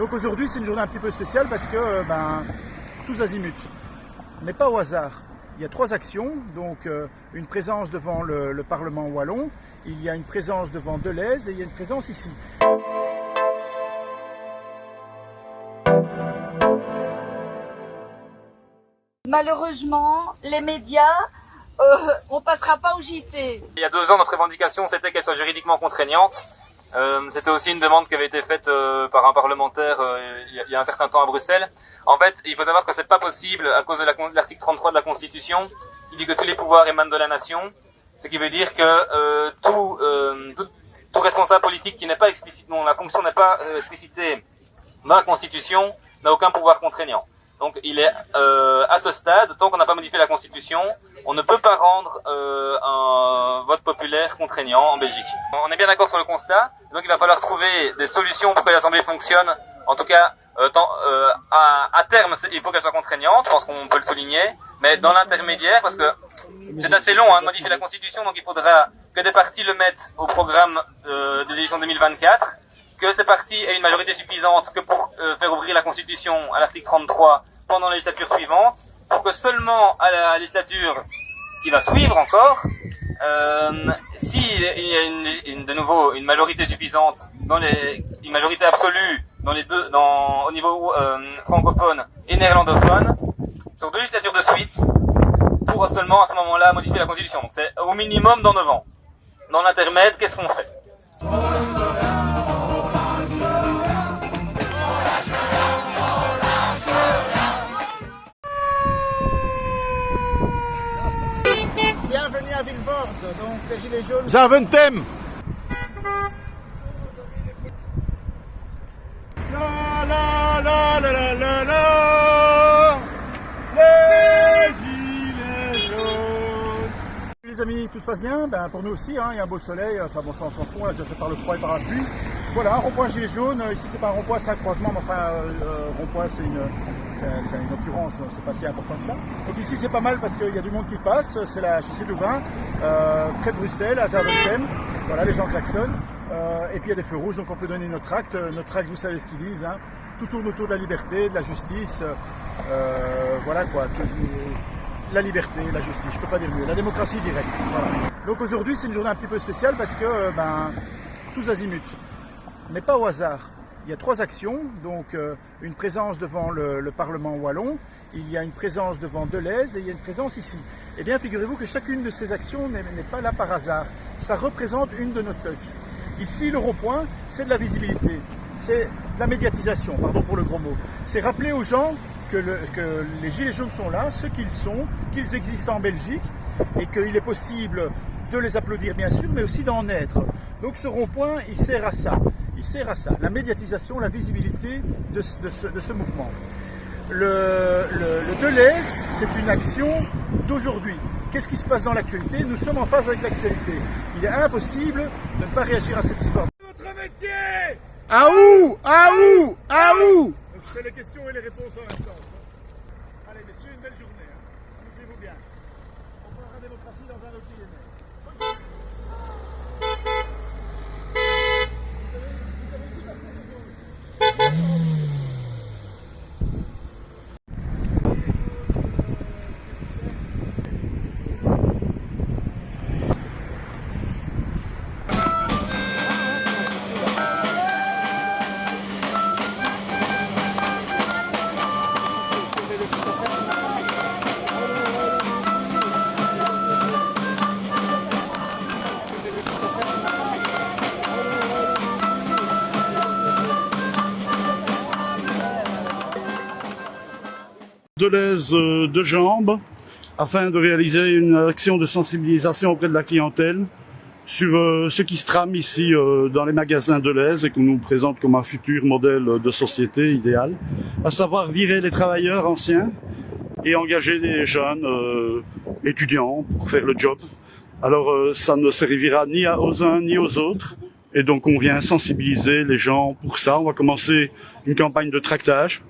Donc aujourd'hui c'est une journée un petit peu spéciale parce que tous azimuts, mais pas au hasard. Il y a 3 actions, donc une présence devant le Parlement wallon, il y a une présence devant Deleuze et il y a une présence ici. Malheureusement, les médias, on passera pas au JT. Il y a 2 ans, notre revendication, c'était qu'elle soit juridiquement contraignante. C'était aussi une demande qui avait été faite par un parlementaire il y a un certain temps à Bruxelles. En fait, il faut savoir que c'est pas possible à cause de l'article 33 de la Constitution, qui dit que tous les pouvoirs émanent de la nation, ce qui veut dire que tout responsable politique qui n'est pas explicite, dont la fonction n'est pas explicitée dans la Constitution, n'a aucun pouvoir contraignant. Donc il est à ce stade, tant qu'on n'a pas modifié la Constitution, on ne peut pas rendre un vote populaire contraignant en Belgique. On est bien d'accord sur le constat, donc il va falloir trouver des solutions pour que l'Assemblée fonctionne. En tout cas, à terme, il faut qu'elle soit contraignante, je pense qu'on peut le souligner, mais dans l'intermédiaire, parce que c'est assez long de modifier la Constitution, donc il faudra que des partis le mettent au programme des élections 2024, que ces partis aient une majorité suffisante que pour faire ouvrir la Constitution à l'article 33 pendant la législature suivante, pour que seulement à la législature qui va suivre encore, s'il y a de nouveau une majorité suffisante, une majorité absolue au niveau francophone et néerlandophone, sur 2 législatures de suite, pour seulement à ce moment-là modifier la Constitution. Donc c'est au minimum dans 9 ans. Dans l'intermède, qu'est-ce qu'on fait ? Bienvenue à Vilvoorde, donc les gilets jaunes. Zaventem! La la la la la la la. Les gilets jaunes. Les amis, tout se passe bien? Pour nous aussi, il y a un beau soleil, enfin bon ça on s'en fout, on l'a déjà fait par le froid et par la pluie. Voilà, un rond-point gilet jaune, ici c'est pas un rond-point, c'est un croisement, mais enfin rond-point c'est une occurrence, c'est pas si important que ça. Donc ici c'est pas mal parce qu'il y a du monde qui passe, c'est la chaussée d'Ouvain, près de Bruxelles, à Zaventem, voilà les gens klaxonnent. Et puis il y a des feux rouges, donc on peut donner notre acte. Notre acte, vous savez ce qu'ils disent, tout tourne autour de la liberté, de la justice, voilà quoi, la liberté, la justice, je peux pas dire mieux, la démocratie directe. Voilà. Donc aujourd'hui c'est une journée un petit peu spéciale parce que tous azimuts, mais pas au hasard. Il y a 3 actions, donc une présence devant le Parlement wallon, il y a une présence devant Deleuze et il y a une présence ici. Eh bien figurez-vous que chacune de ces actions n'est pas là par hasard, ça représente une de nos touches. Ici, le rond-point, c'est de la visibilité, c'est de la médiatisation, pardon pour le gros mot. C'est rappeler aux gens que les gilets jaunes sont là, ce qu'ils sont, qu'ils existent en Belgique et qu'il est possible de les applaudir bien sûr, mais aussi d'en être. Donc ce rond-point, il sert à ça. Il sert à ça, la médiatisation, la visibilité de ce mouvement. Le Deleuze, c'est une action d'aujourd'hui. Qu'est-ce qui se passe dans l'actualité? Nous sommes en phase avec l'actualité. Il est impossible de ne pas réagir à cette histoire. Notre métier! À où? À où? À où? Donc, je fais les questions et les réponses en même temps. Allez messieurs, une belle journée. Amusez-vous bien. On prendra la démocratie dans un autre millénaire. Deleuze de jambes afin de réaliser une action de sensibilisation auprès de la clientèle sur ce qui se trame ici dans les magasins Deleuze et qu'on nous présente comme un futur modèle de société idéal, à savoir virer les travailleurs anciens et engager des jeunes étudiants pour faire le job. Alors ça ne servira ni aux uns ni aux autres et donc on vient sensibiliser les gens pour ça. On va commencer une campagne de tractage.